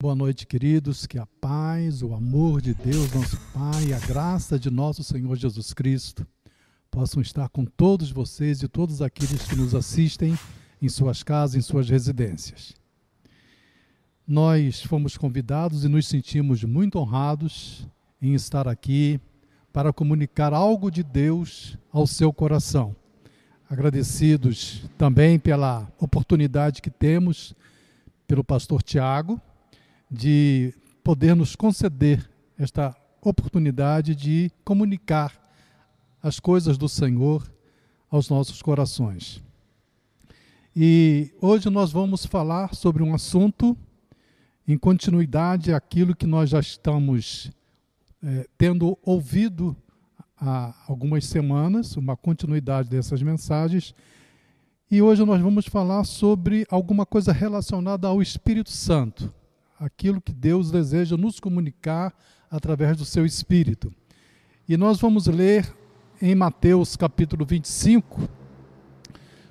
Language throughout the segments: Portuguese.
Boa noite, queridos, que a paz, o amor de Deus, nosso Pai, e a graça de nosso Senhor Jesus Cristo possam estar com todos vocês e todos aqueles que nos assistem em suas casas, em suas residências. Nós fomos convidados e nos sentimos muito honrados em estar aqui para comunicar algo de Deus ao seu coração. Agradecidos também pela oportunidade que temos pelo pastor Tiago, de poder nos conceder esta oportunidade de comunicar as coisas do Senhor aos nossos corações. E hoje nós vamos falar sobre um assunto em continuidade àquilo que nós já estamos tendo ouvido há algumas semanas, uma continuidade dessas mensagens. E hoje nós vamos falar sobre alguma coisa relacionada ao Espírito Santo, aquilo que Deus deseja nos comunicar através do seu Espírito. E nós vamos ler em Mateus capítulo 25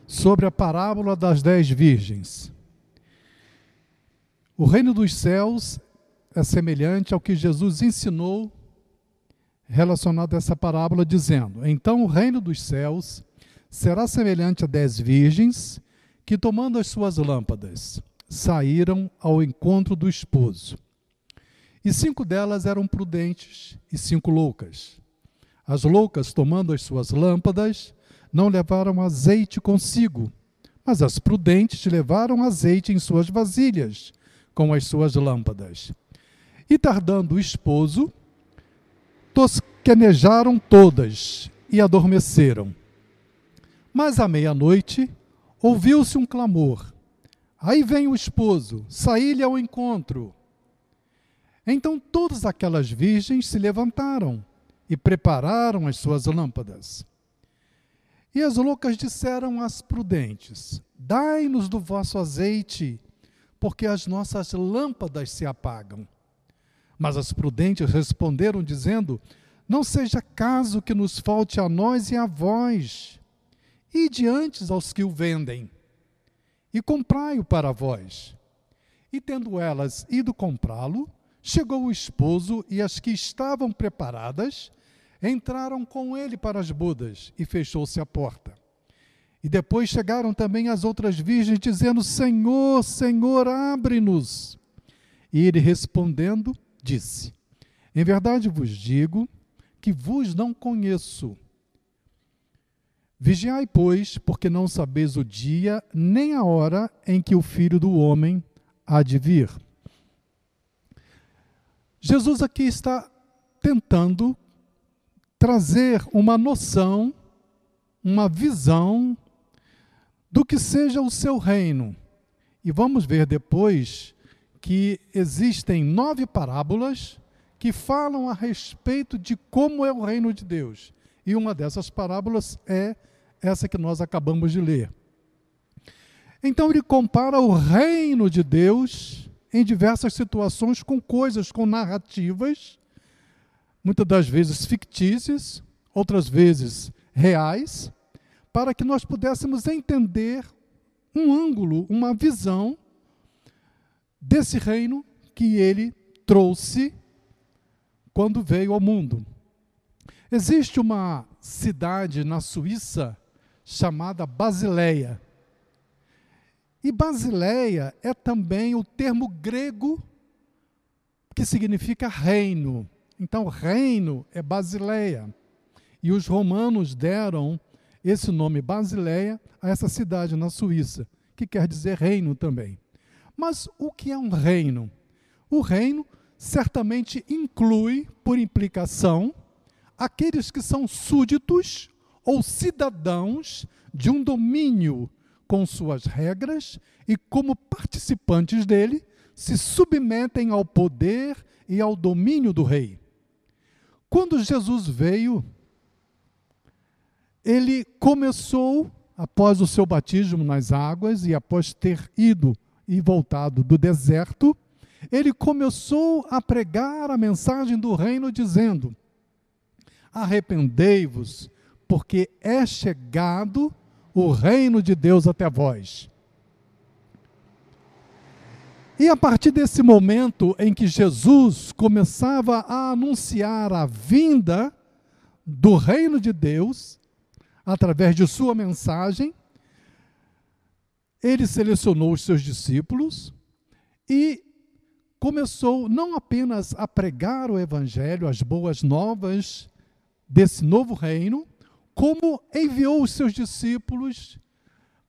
sobre a parábola das 10 virgens. O reino dos céus é semelhante ao que Jesus ensinou relacionado a essa parábola, dizendo: então o reino dos céus será semelhante a 10 virgens que, tomando as suas lâmpadas, saíram ao encontro do esposo. E 5 delas eram prudentes e 5 loucas. As loucas, tomando as suas lâmpadas, não levaram azeite consigo, mas as prudentes levaram azeite em suas vasilhas, com as suas lâmpadas. E tardando o esposo, tosquenejaram todas e adormeceram. Mas à meia-noite ouviu-se um clamor: aí vem o esposo, saí-lhe ao encontro. Então todas aquelas virgens se levantaram e prepararam as suas lâmpadas. E as loucas disseram às prudentes: dai-nos do vosso azeite, porque as nossas lâmpadas se apagam. Mas as prudentes responderam, dizendo: não seja caso que nos falte a nós e a vós. Ide antes aos que o vendem, e comprai-o para vós. E tendo elas ido comprá-lo, chegou o esposo, e as que estavam preparadas entraram com ele para as bodas, e fechou-se a porta. E depois chegaram também as outras virgens, dizendo: Senhor, Senhor, abre-nos. E ele respondendo, disse: em verdade vos digo que vos não conheço. Vigiai, pois, porque não sabeis o dia nem a hora em que o Filho do Homem há de vir. Jesus aqui está tentando trazer uma noção, uma visão do que seja o seu reino. E vamos ver depois que existem 9 parábolas que falam a respeito de como é o reino de Deus. E uma dessas parábolas é essa que nós acabamos de ler. Então ele compara o reino de Deus em diversas situações com coisas, com narrativas, muitas das vezes fictícias, outras vezes reais, para que nós pudéssemos entender um ângulo, uma visão desse reino que ele trouxe quando veio ao mundo. Existe uma cidade na Suíça chamada Basileia. E Basileia é também o termo grego que significa reino. Então, reino é Basileia. E os romanos deram esse nome Basileia a essa cidade na Suíça, que quer dizer reino também. Mas o que é um reino? O reino certamente inclui, por implicação, aqueles que são súditos ou cidadãos de um domínio com suas regras e, como participantes dele, se submetem ao poder e ao domínio do rei. Quando Jesus veio, ele começou, após o seu batismo nas águas e após ter ido e voltado do deserto, ele começou a pregar a mensagem do reino, dizendo: arrependei-vos, porque é chegado o reino de Deus até vós. E a partir desse momento em que Jesus começava a anunciar a vinda do reino de Deus, através de sua mensagem, ele selecionou os seus discípulos e começou não apenas a pregar o evangelho, as boas novas desse novo reino, como enviou os seus discípulos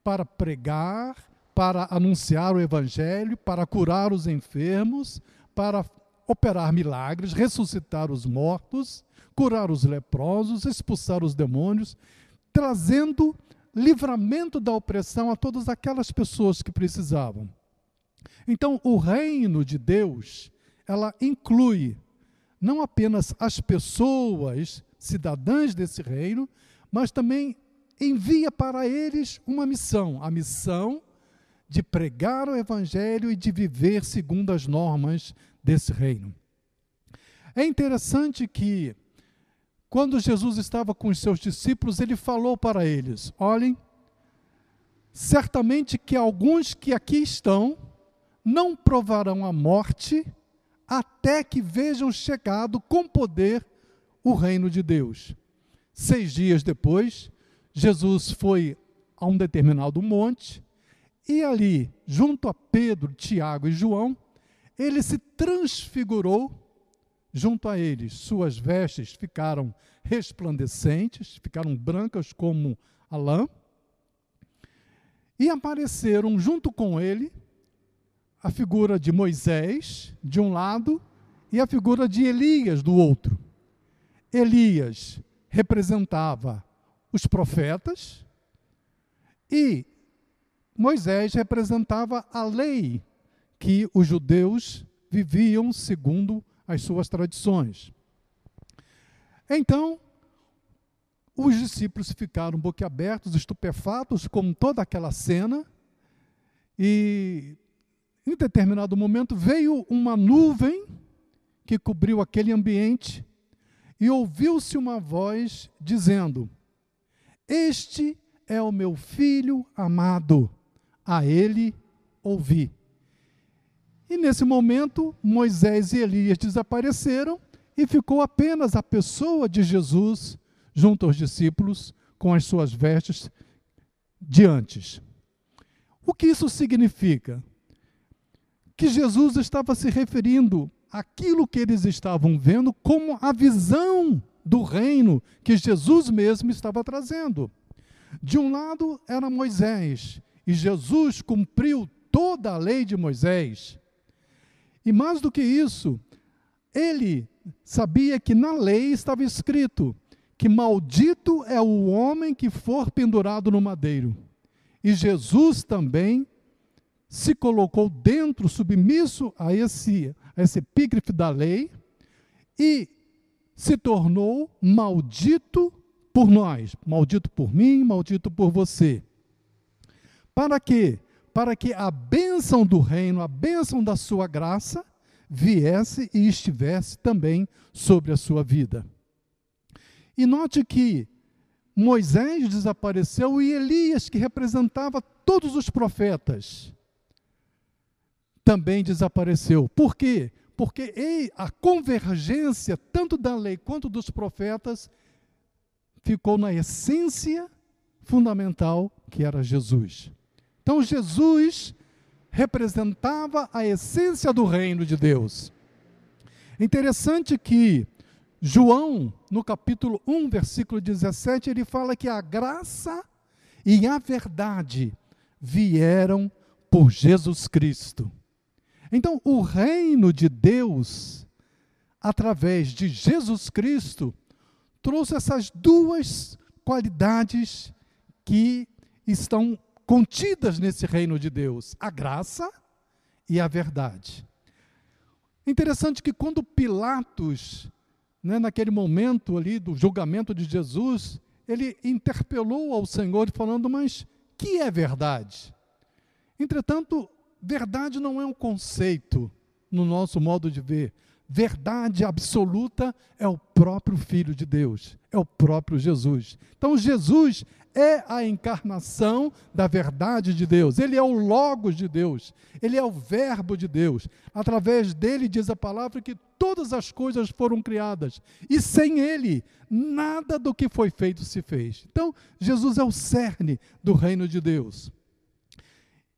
para pregar, para anunciar o evangelho, para curar os enfermos, para operar milagres, ressuscitar os mortos, curar os leprosos, expulsar os demônios, trazendo livramento da opressão a todas aquelas pessoas que precisavam. Então, o reino de Deus, ela inclui não apenas as pessoas cidadãs desse reino, mas também envia para eles uma missão, a missão de pregar o evangelho e de viver segundo as normas desse reino. É interessante que, quando Jesus estava com os seus discípulos, ele falou para eles: olhem, certamente que alguns que aqui estão não provarão a morte até que vejam chegado com poder o reino de Deus. 6 dias depois, Jesus foi a um determinado monte e ali, junto a Pedro, Tiago e João, ele se transfigurou junto a eles. Suas vestes ficaram resplandecentes, ficaram brancas como a lã, e apareceram junto com ele a figura de Moisés, de um lado, e a figura de Elias, do outro. Elias representava os profetas e Moisés representava a lei que os judeus viviam segundo as suas tradições. Então, os discípulos ficaram boquiabertos, estupefatos com toda aquela cena, e em determinado momento veio uma nuvem que cobriu aquele ambiente e ouviu-se uma voz dizendo: este é o meu filho amado, a ele ouvi. E nesse momento, Moisés e Elias desapareceram e ficou apenas a pessoa de Jesus junto aos discípulos com as suas vestes de antes. O que isso significa? Que Jesus estava se referindo àquilo que eles estavam vendo como a visão do reino que Jesus mesmo estava trazendo. De um lado era Moisés, e Jesus cumpriu toda a lei de Moisés. E mais do que isso, ele sabia que na lei estava escrito que maldito é o homem que for pendurado no madeiro. E Jesus também se colocou dentro, submisso a esse epígrafe da lei, e se tornou maldito por nós, maldito por mim, maldito por você. Para quê? Para que a bênção do reino, a bênção da sua graça, viesse e estivesse também sobre a sua vida. E note que Moisés desapareceu e Elias, que representava todos os profetas, também desapareceu. Por quê? Porque a convergência, tanto da lei quanto dos profetas, ficou na essência fundamental, que era Jesus. Então, Jesus representava a essência do reino de Deus. Interessante que João, no capítulo 1, versículo 17, ele fala que a graça e a verdade vieram por Jesus Cristo. Então, o reino de Deus, através de Jesus Cristo, trouxe essas duas qualidades que estão contidas nesse reino de Deus: a graça e a verdade. Interessante que quando Pilatos, naquele momento ali do julgamento de Jesus, ele interpelou ao Senhor falando: mas que é verdade? Entretanto, verdade não é um conceito no nosso modo de ver. Verdade absoluta é o próprio Filho de Deus, é o próprio Jesus. Então, Jesus é a encarnação da verdade de Deus. Ele é o Logos de Deus. Ele é o Verbo de Deus. Através dele, diz a palavra, que todas as coisas foram criadas. E sem ele, nada do que foi feito se fez. Então, Jesus é o cerne do reino de Deus.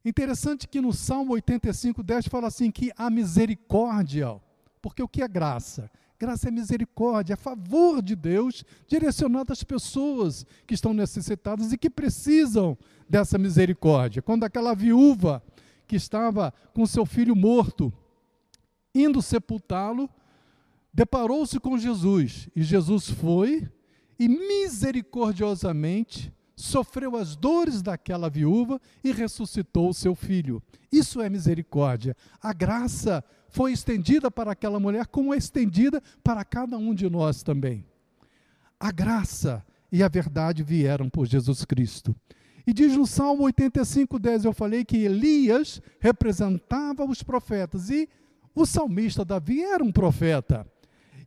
Interessante que no Salmo 85:10 fala assim, que a misericórdia, porque o que é graça? Graça é misericórdia, é favor de Deus direcionado às pessoas que estão necessitadas e que precisam dessa misericórdia. Quando aquela viúva que estava com seu filho morto, indo sepultá-lo, deparou-se com Jesus, e Jesus foi e misericordiosamente sofreu as dores daquela viúva e ressuscitou o seu filho. Isso é misericórdia. A graça foi estendida para aquela mulher, como é estendida para cada um de nós também. A graça e a verdade vieram por Jesus Cristo. E diz no Salmo 85:10, eu falei que Elias representava os profetas, e o salmista Davi era um profeta.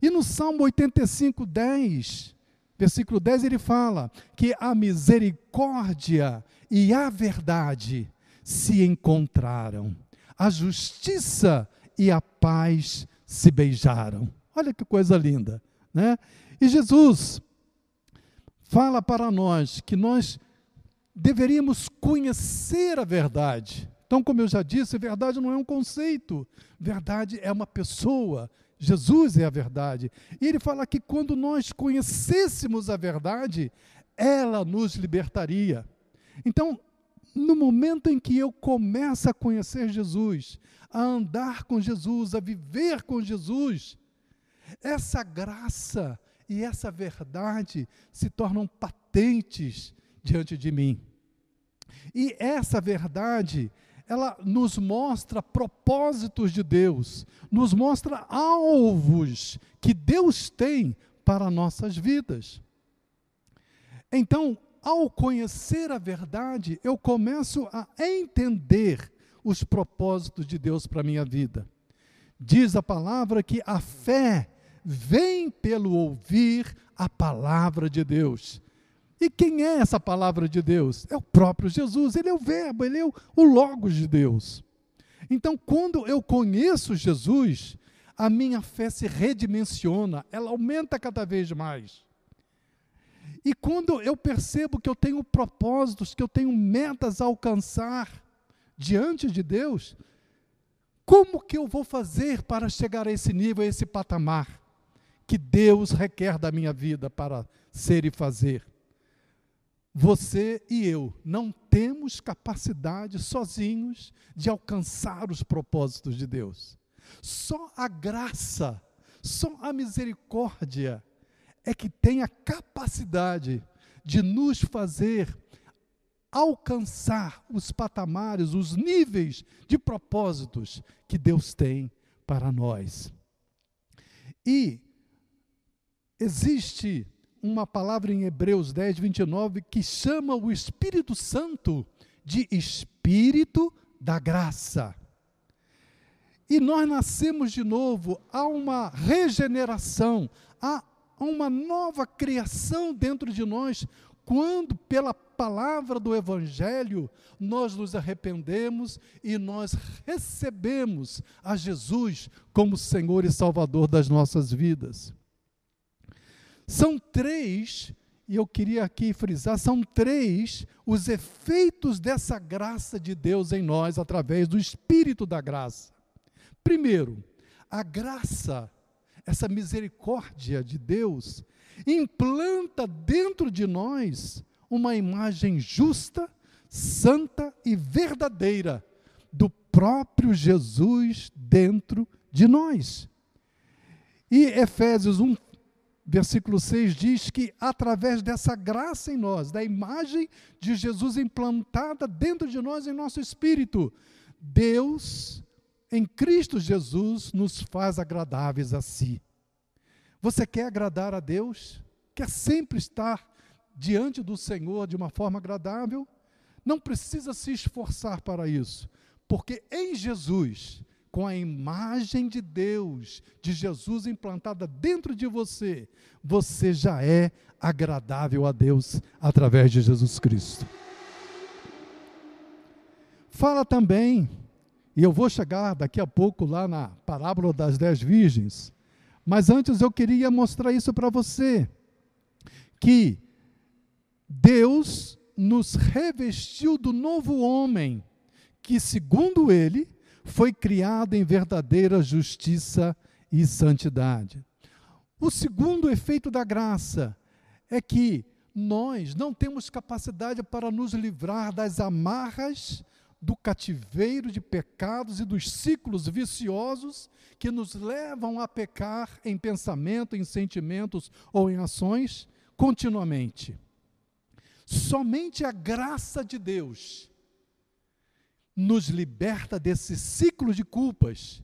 E no Salmo 85:10, versículo 10, ele fala que a misericórdia e a verdade se encontraram. A justiça e a paz se beijaram. Olha que coisa linda, né? E Jesus fala para nós que nós deveríamos conhecer a verdade. Então, como eu já disse, verdade não é um conceito. Verdade é uma pessoa. Jesus é a verdade. E ele fala que quando nós conhecêssemos a verdade, ela nos libertaria. Então, no momento em que eu começo a conhecer Jesus, a andar com Jesus, a viver com Jesus, essa graça e essa verdade se tornam patentes diante de mim. E essa verdade, ela nos mostra propósitos de Deus, nos mostra alvos que Deus tem para nossas vidas. Então, ao conhecer a verdade, eu começo a entender os propósitos de Deus para a minha vida. Diz a palavra que a fé vem pelo ouvir a palavra de Deus. E quem é essa palavra de Deus? É o próprio Jesus, ele é o Verbo, ele é o Logos de Deus. Então, quando eu conheço Jesus, a minha fé se redimensiona, ela aumenta cada vez mais. E quando eu percebo que eu tenho propósitos, que eu tenho metas a alcançar diante de Deus, como que eu vou fazer para chegar a esse nível, a esse patamar que Deus requer da minha vida para ser e fazer? Você e eu não temos capacidade sozinhos de alcançar os propósitos de Deus. Só a graça, só a misericórdia é que tem a capacidade de nos fazer alcançar os patamares, os níveis de propósitos que Deus tem para nós. E existe uma palavra em Hebreus 10:29 que chama o Espírito Santo de Espírito da Graça. E nós nascemos de novo, há uma regeneração, há uma nova criação dentro de nós, quando pela palavra do Evangelho nós nos arrependemos e nós recebemos a Jesus como Senhor e Salvador das nossas vidas. São três, e eu queria aqui frisar, são três os efeitos dessa graça de Deus em nós, através do Espírito da graça. Primeiro, a graça, essa misericórdia de Deus, implanta dentro de nós uma imagem justa, santa e verdadeira do próprio Jesus dentro de nós. E Efésios 1, versículo 6 diz que através dessa graça em nós, da imagem de Jesus implantada dentro de nós, em nosso espírito, Deus, em Cristo Jesus, nos faz agradáveis a si. Você quer agradar a Deus? Quer sempre estar diante do Senhor de uma forma agradável? Não precisa se esforçar para isso, porque em Jesus, com a imagem de Deus, de Jesus implantada dentro de você, você já é agradável a Deus através de Jesus Cristo. Fala também, e eu vou chegar daqui a pouco lá na parábola das 10 virgens, mas antes eu queria mostrar isso para você, que Deus nos revestiu do novo homem, que segundo ele, foi criado em verdadeira justiça e santidade. O segundo efeito da graça é que nós não temos capacidade para nos livrar das amarras do cativeiro de pecados e dos ciclos viciosos que nos levam a pecar em pensamento, em sentimentos ou em ações continuamente. Somente a graça de Deus nos liberta desse ciclo de culpas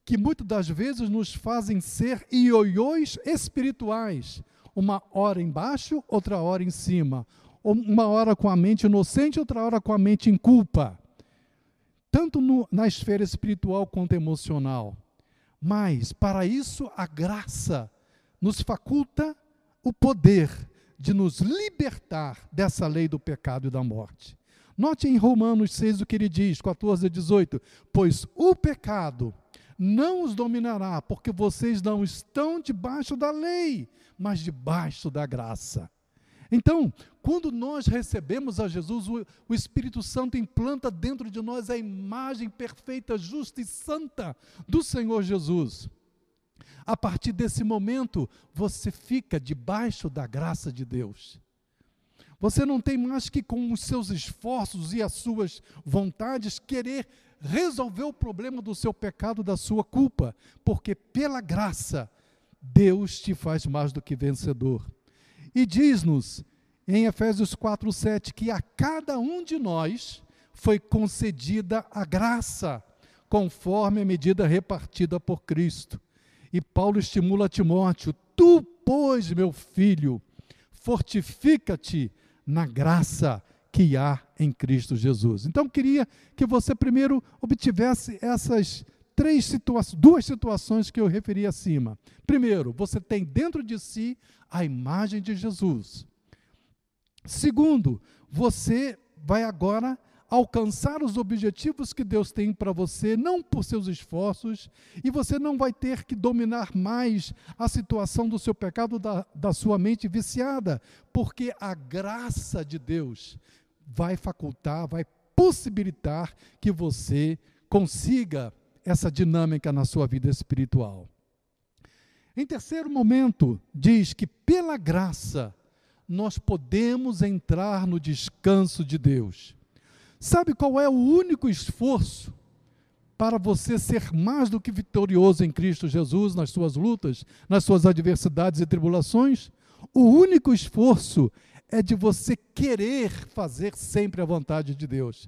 que muitas das vezes nos fazem ser ioiôs espirituais, uma hora embaixo, outra hora em cima, uma hora com a mente inocente, outra hora com a mente em culpa, tanto na esfera espiritual quanto emocional. Mas, para isso, a graça nos faculta o poder de nos libertar dessa lei do pecado e da morte. Note em Romanos 6 o que ele diz, 14 a 18, pois o pecado não os dominará, porque vocês não estão debaixo da lei, mas debaixo da graça. Então, quando nós recebemos a Jesus, o Espírito Santo implanta dentro de nós a imagem perfeita, justa e santa do Senhor Jesus. A partir desse momento, você fica debaixo da graça de Deus. Você não tem mais que, com os seus esforços e as suas vontades, querer resolver o problema do seu pecado, da sua culpa, porque pela graça, Deus te faz mais do que vencedor. E diz-nos, em Efésios 4:7, que a cada um de nós foi concedida a graça, conforme a medida repartida por Cristo. E Paulo estimula Timóteo, tu, pois, meu filho, fortifica-te na graça que há em Cristo Jesus. Então, queria que você primeiro obtivesse essas duas situações que eu referi acima. Primeiro, você tem dentro de si a imagem de Jesus. Segundo, você vai agora alcançar os objetivos que Deus tem para você, não por seus esforços, e você não vai ter que dominar mais a situação do seu pecado, da sua mente viciada, porque a graça de Deus vai facultar, vai possibilitar que você consiga essa dinâmica na sua vida espiritual. Em terceiro momento, diz que pela graça nós podemos entrar no descanso de Deus. Sabe qual é o único esforço para você ser mais do que vitorioso em Cristo Jesus, nas suas lutas, nas suas adversidades e tribulações? O único esforço é de você querer fazer sempre a vontade de Deus.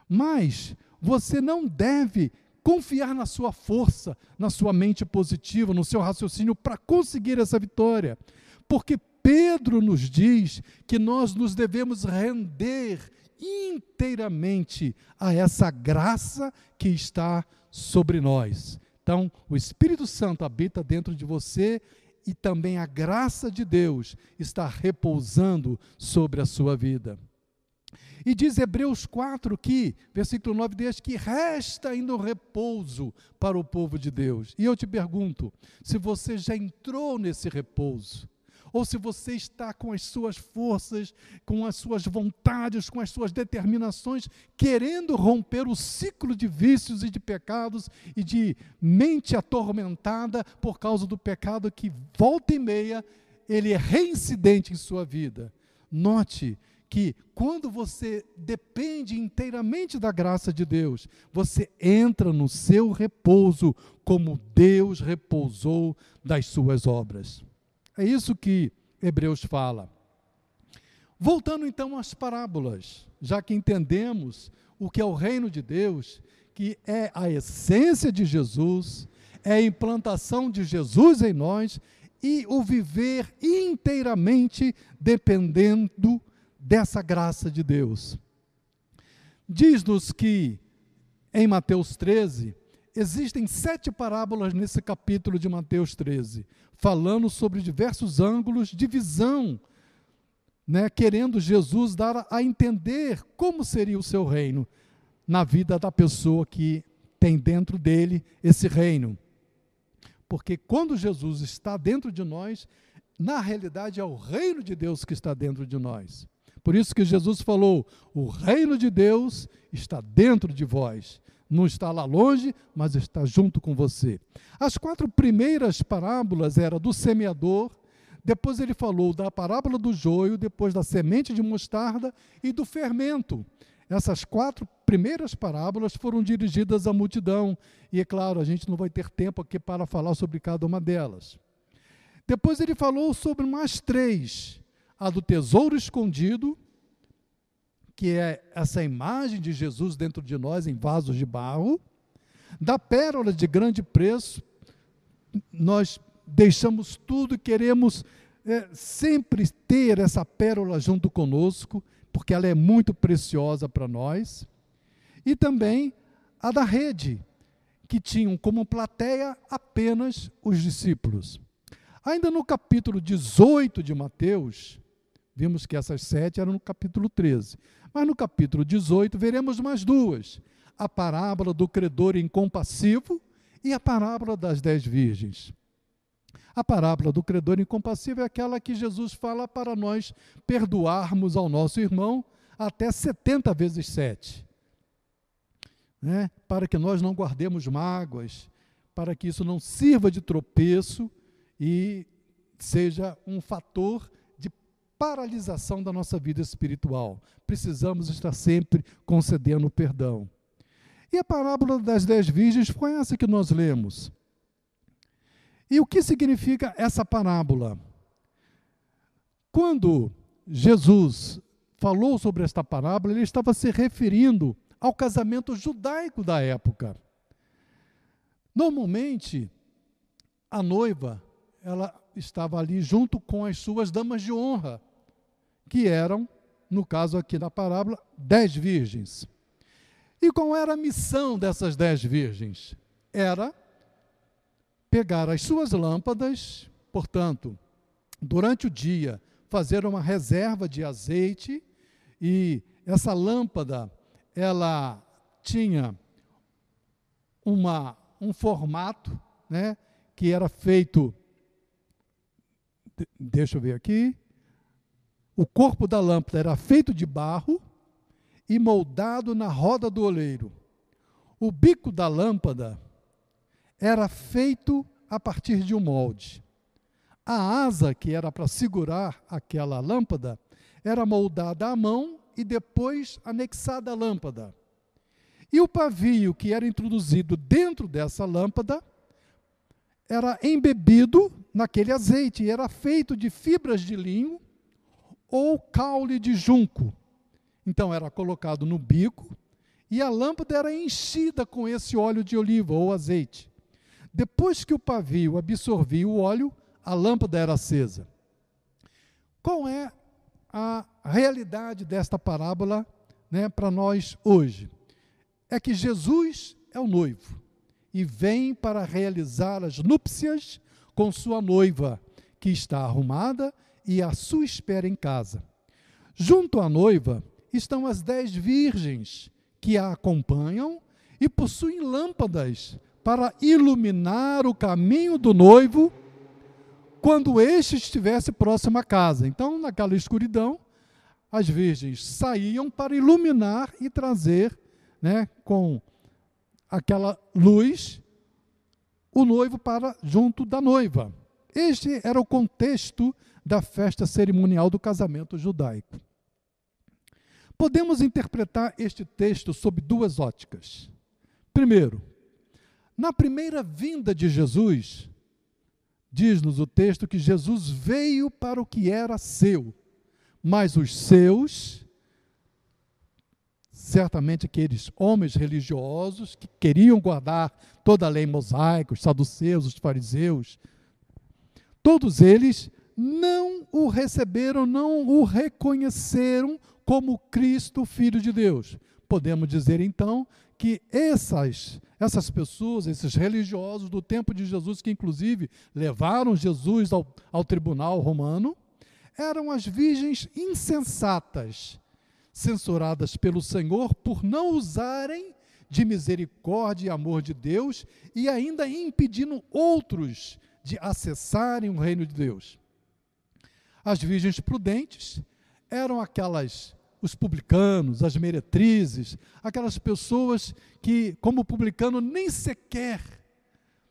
Mas você não deve confiar na sua força, na sua mente positiva, no seu raciocínio para conseguir essa vitória. Porque Pedro nos diz que nós nos devemos render inteiramente a essa graça que está sobre nós. Então, o Espírito Santo habita dentro de você e também a graça de Deus está repousando sobre a sua vida. E diz Hebreus 4 que, versículo 9, diz que resta ainda um repouso para o povo de Deus. E eu te pergunto, se você já entrou nesse repouso, ou se você está com as suas forças, com as suas vontades, com as suas determinações, querendo romper o ciclo de vícios e de pecados e de mente atormentada por causa do pecado que volta e meia, ele é reincidente em sua vida. Note que quando você depende inteiramente da graça de Deus, você entra no seu repouso como Deus repousou das suas obras. É isso que Hebreus fala. Voltando então às parábolas, já que entendemos o que é o reino de Deus, que é a essência de Jesus, é a implantação de Jesus em nós e o viver inteiramente dependendo dessa graça de Deus. Diz-nos que em Mateus 13, existem 7 parábolas nesse capítulo de Mateus 13, falando sobre diversos ângulos de visão, né, querendo Jesus dar a entender como seria o seu reino na vida da pessoa que tem dentro dele esse reino. Porque quando Jesus está dentro de nós, na realidade é o reino de Deus que está dentro de nós. Por isso que Jesus falou, o reino de Deus está dentro de vós. Não está lá longe, mas está junto com você. As 4 primeiras parábolas eram do semeador, depois ele falou da parábola do joio, depois da semente de mostarda e do fermento. Essas 4 primeiras parábolas foram dirigidas à multidão. E é claro, a gente não vai ter tempo aqui para falar sobre cada uma delas. Depois ele falou sobre mais 3. A do tesouro escondido, que é essa imagem de Jesus dentro de nós em vasos de barro. Da pérola de grande preço, nós deixamos tudo e queremos sempre ter essa pérola junto conosco, porque ela é muito preciosa para nós. E também a da rede, que tinham como plateia apenas os discípulos. Ainda no capítulo 18 de Mateus, vimos que essas 7 eram no capítulo 13. Mas no capítulo 18 veremos mais 2. A parábola do credor incompassivo e a parábola das 10 virgens. A parábola do credor incompassivo é aquela que Jesus fala para nós perdoarmos ao nosso irmão até 70 vezes 7. Né? Para que nós não guardemos mágoas, para que isso não sirva de tropeço e seja um fator de paralisação da nossa vida espiritual. Precisamos estar sempre concedendo perdão. E a parábola das 10 virgens foi essa que nós lemos. E o que significa essa parábola? Quando Jesus falou sobre esta parábola, ele estava se referindo ao casamento judaico da época. Normalmente, a noiva, ela estava ali junto com as suas damas de honra, que eram, no caso aqui da parábola, 10 virgens. E qual era a missão dessas 10 virgens? Era pegar as suas lâmpadas, portanto, durante o dia, fazer uma reserva de azeite, e essa lâmpada, ela tinha um formato, né, que era feito, deixa eu ver aqui, o corpo da lâmpada era feito de barro e moldado na roda do oleiro. O bico da lâmpada era feito a partir de um molde. A asa, que era para segurar aquela lâmpada, era moldada à mão e depois anexada à lâmpada. E o pavio que era introduzido dentro dessa lâmpada era embebido naquele azeite, e era feito de fibras de linho ou caule de junco. Então era colocado no bico e a lâmpada era enchida com esse óleo de oliva ou azeite. Depois que o pavio absorvia o óleo, a lâmpada era acesa. Qual é a realidade desta parábola, né, para nós hoje? É que Jesus é o noivo e vem para realizar as núpcias com sua noiva, que está arrumada e à sua espera em casa. Junto à noiva estão as 10 virgens que a acompanham e possuem lâmpadas para iluminar o caminho do noivo quando este estivesse próximo à casa. Então, naquela escuridão, as virgens saíam para iluminar e trazer, né, com aquela luz, o noivo para junto da noiva. Este era o contexto da festa cerimonial do casamento judaico. Podemos interpretar este texto sob 2 óticas. Primeiro, na primeira vinda de Jesus, diz-nos o texto que Jesus veio para o que era seu, mas os seus, certamente aqueles homens religiosos que queriam guardar toda a lei mosaica, os saduceus, os fariseus, todos eles não o receberam, não o reconheceram como Cristo, Filho de Deus. Podemos dizer então que essas pessoas, esses religiosos do tempo de Jesus, que inclusive levaram Jesus ao tribunal romano, eram as virgens insensatas, censuradas pelo Senhor por não usarem de misericórdia e amor de Deus e ainda impedindo outros de acessarem o reino de Deus. As virgens prudentes eram os publicanos, as meretrizes, aquelas pessoas que, como publicano, nem sequer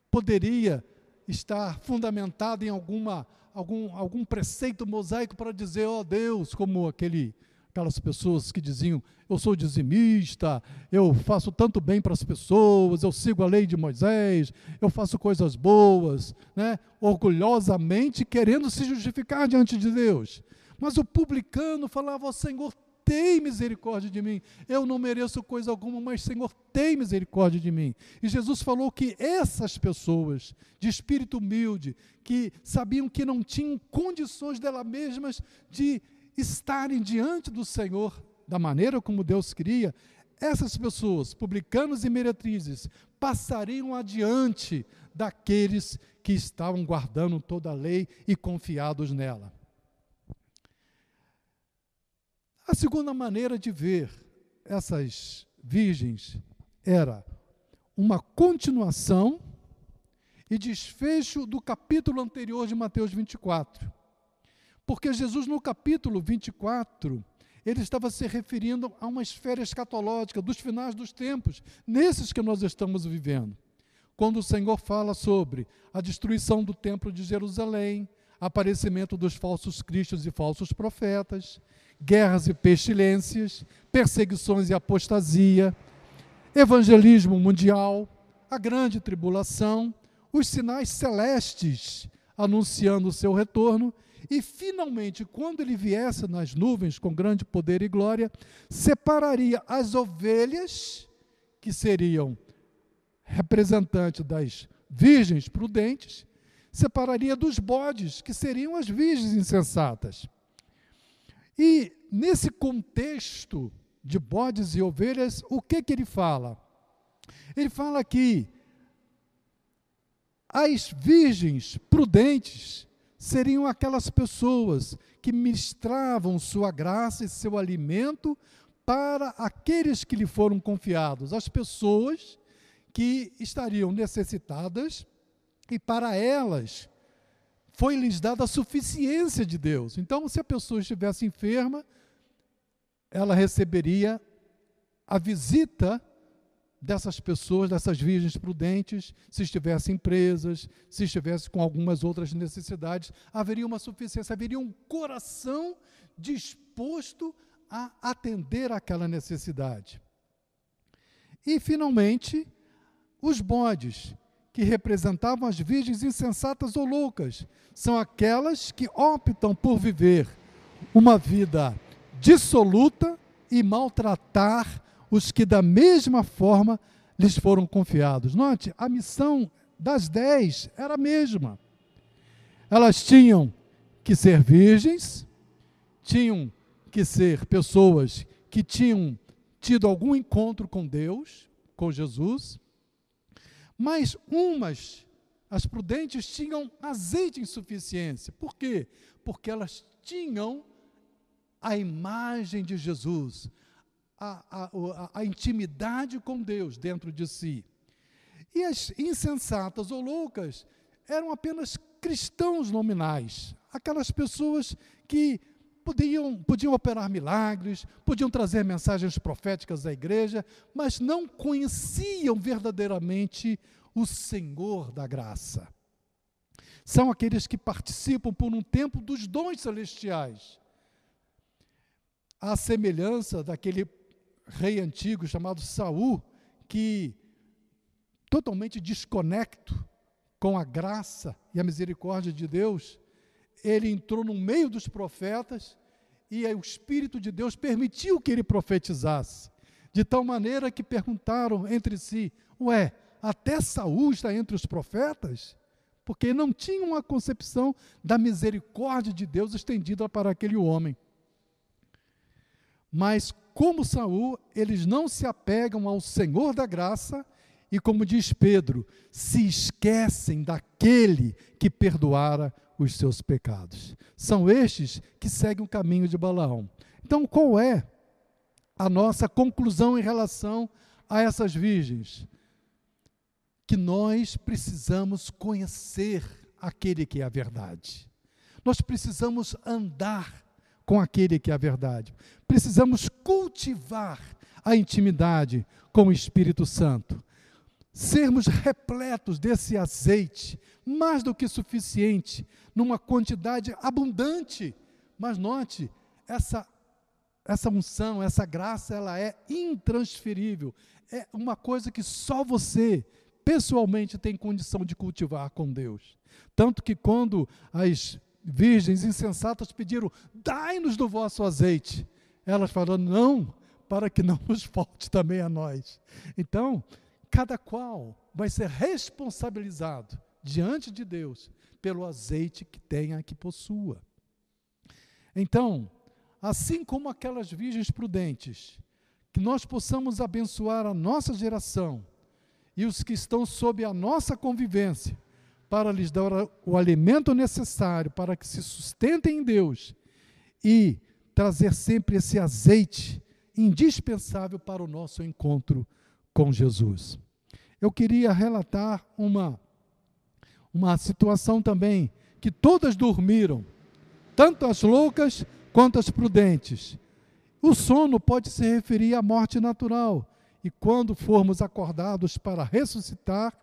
poderia estar fundamentado em algum preceito mosaico para dizer, ó Deus, como aquelas pessoas que diziam, eu sou dizimista, eu faço tanto bem para as pessoas, eu sigo a lei de Moisés, eu faço coisas boas, né? Orgulhosamente querendo se justificar diante de Deus. Mas o publicano falava, ó Senhor, tem misericórdia de mim, eu não mereço coisa alguma, mas Senhor, tem misericórdia de mim. E Jesus falou que essas pessoas de espírito humilde, que sabiam que não tinham condições delas mesmas de estarem diante do Senhor da maneira como Deus queria, essas pessoas, publicanos e meretrizes, passariam adiante daqueles que estavam guardando toda a lei e confiados nela. A segunda maneira de ver essas virgens era uma continuação e desfecho do capítulo anterior de Mateus 24. Porque Jesus, no capítulo 24, ele estava se referindo a uma esfera escatológica dos finais dos tempos, nesses que nós estamos vivendo. Quando o Senhor fala sobre a destruição do templo de Jerusalém, aparecimento dos falsos cristos e falsos profetas, guerras e pestilências, perseguições e apostasia, evangelismo mundial, a grande tribulação, os sinais celestes anunciando o seu retorno, e finalmente, quando ele viesse nas nuvens com grande poder e glória, separaria as ovelhas, que seriam representantes das virgens prudentes, separaria dos bodes, que seriam as virgens insensatas. E nesse contexto de bodes e ovelhas, o que ele fala? Ele fala que as virgens prudentes seriam aquelas pessoas que ministravam sua graça e seu alimento para aqueles que lhe foram confiados, as pessoas que estariam necessitadas e para elas foi-lhes dada a suficiência de Deus. Então, se a pessoa estivesse enferma, ela receberia a visita dessas pessoas, dessas virgens prudentes, se estivessem presas, se estivesse com algumas outras necessidades, haveria uma suficiência, haveria um coração disposto a atender àquela necessidade. E, finalmente, os bodes, que representavam as virgens insensatas ou loucas, são aquelas que optam por viver uma vida dissoluta e maltratar os que da mesma forma lhes foram confiados. Note, a missão das 10 era a mesma. Elas tinham que ser virgens, tinham que ser pessoas que tinham tido algum encontro com Deus, com Jesus, mas as prudentes, tinham azeite em suficiência. Por quê? Porque elas tinham a imagem de Jesus, a intimidade com Deus dentro de si. E as insensatas ou loucas eram apenas cristãos nominais, aquelas pessoas que podiam operar milagres, podiam trazer mensagens proféticas à igreja, mas não conheciam verdadeiramente o Senhor da graça. São aqueles que participam por um tempo dos dons celestiais. À semelhança daquele rei antigo chamado Saul, que totalmente desconecto com a graça e a misericórdia de Deus, ele entrou no meio dos profetas e o Espírito de Deus permitiu que ele profetizasse, de tal maneira que perguntaram entre si, até Saul está entre os profetas? Porque não tinham uma concepção da misericórdia de Deus estendida para aquele homem. Mas, como Saul, eles não se apegam ao Senhor da graça e, como diz Pedro, se esquecem daquele que perdoara os seus pecados. São estes que seguem o caminho de Balaão. Então, qual é a nossa conclusão em relação a essas virgens? Que nós precisamos conhecer aquele que é a verdade. Nós precisamos andar com aquele que é a verdade. Precisamos cultivar a intimidade com o Espírito Santo. Sermos repletos desse azeite, mais do que suficiente, numa quantidade abundante. Mas note, essa unção, essa graça, ela é intransferível. É uma coisa que só você, pessoalmente, tem condição de cultivar com Deus. Tanto que quando as virgens insensatas pediram, dai-nos do vosso azeite, elas falaram, não, para que não nos falte também a nós. Então, cada qual vai ser responsabilizado diante de Deus pelo azeite que tenha, que possua. Então, assim como aquelas virgens prudentes, que nós possamos abençoar a nossa geração e os que estão sob a nossa convivência, para lhes dar o alimento necessário para que se sustentem em Deus e trazer sempre esse azeite indispensável para o nosso encontro com Jesus. Eu queria relatar uma situação também, que todas dormiram, tanto as loucas quanto as prudentes. O sono pode se referir à morte natural, e quando formos acordados para ressuscitar,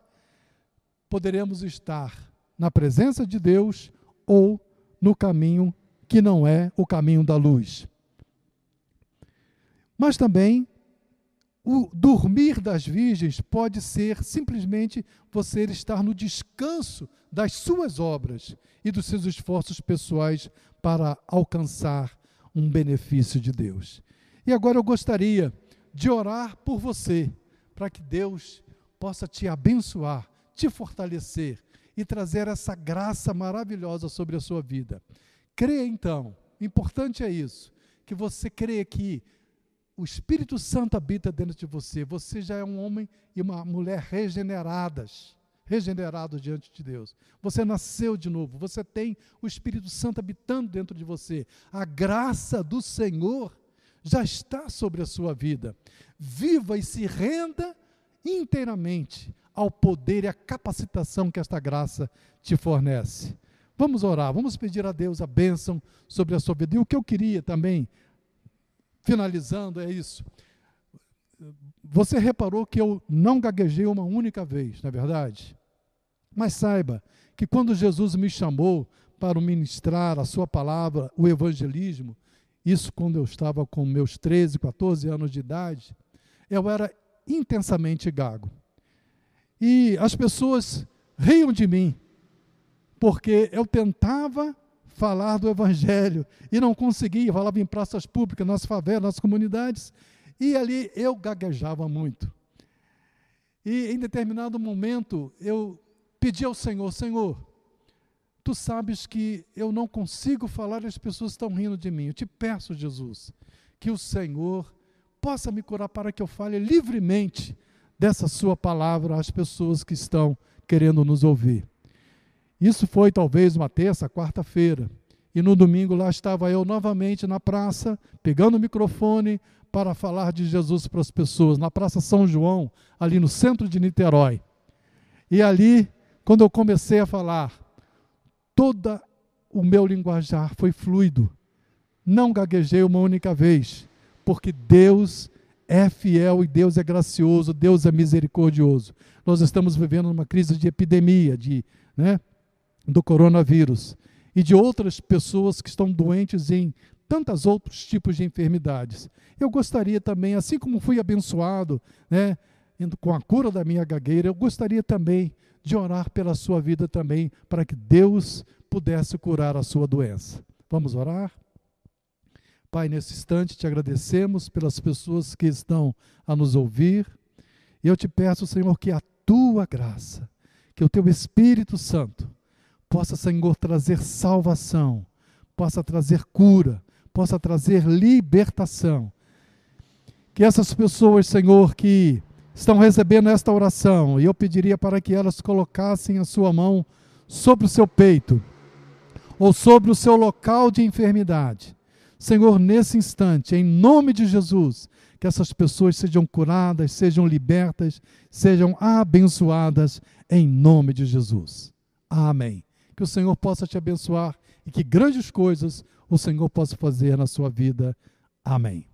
poderemos estar na presença de Deus ou no caminho que não é o caminho da luz. Mas também o dormir das virgens pode ser simplesmente você estar no descanso das suas obras e dos seus esforços pessoais para alcançar um benefício de Deus. E agora eu gostaria de orar por você, para que Deus possa te abençoar, te fortalecer e trazer essa graça maravilhosa sobre a sua vida. Creia então, importante é isso, que você creia que o Espírito Santo habita dentro de você. Você já é um homem e uma mulher regenerados diante de Deus. Você nasceu de novo, você tem o Espírito Santo habitando dentro de você. A graça do Senhor já está sobre a sua vida. Viva e se renda inteiramente ao poder e à capacitação que esta graça te fornece. Vamos orar, vamos pedir a Deus a bênção sobre a sua vida. E o que eu queria também, finalizando, é isso. Você reparou que eu não gaguejei uma única vez, não é verdade? Mas saiba que quando Jesus me chamou para ministrar a sua palavra, o evangelismo, isso quando eu estava com meus 13, 14 anos de idade, eu era intensamente gago. E as pessoas riam de mim, porque eu tentava falar do evangelho e não conseguia, falava em praças públicas, nas favelas, nas comunidades, e ali eu gaguejava muito. E em determinado momento eu pedi ao Senhor, Senhor, tu sabes que eu não consigo falar e as pessoas estão rindo de mim. Eu te peço, Jesus, que o Senhor possa me curar para que eu fale livremente dessa sua palavra às pessoas que estão querendo nos ouvir. Isso foi talvez uma terça, quarta-feira. E no domingo lá estava eu novamente na praça, pegando o microfone para falar de Jesus para as pessoas, na Praça São João, ali no centro de Niterói. E ali, quando eu comecei a falar, todo o meu linguajar foi fluido. Não gaguejei uma única vez, porque Deus é fiel e Deus é gracioso, Deus é misericordioso. Nós estamos vivendo uma crise de epidemia, do coronavírus e de outras pessoas que estão doentes em tantos outros tipos de enfermidades. Eu gostaria também, assim como fui abençoado, com a cura da minha gagueira, eu gostaria também de orar pela sua vida também, para que Deus pudesse curar a sua doença. Vamos orar? Pai, nesse instante te agradecemos pelas pessoas que estão a nos ouvir. E eu te peço, Senhor, que a tua graça, que o teu Espírito Santo possa, Senhor, trazer salvação, possa trazer cura, possa trazer libertação que essas pessoas, Senhor, que estão recebendo esta oração, e eu pediria para que elas colocassem a sua mão sobre o seu peito, ou sobre o seu local de enfermidade. Senhor, nesse instante, em nome de Jesus, que essas pessoas sejam curadas, sejam libertas, sejam abençoadas, em nome de Jesus. Amém. Que o Senhor possa te abençoar e que grandes coisas o Senhor possa fazer na sua vida. Amém.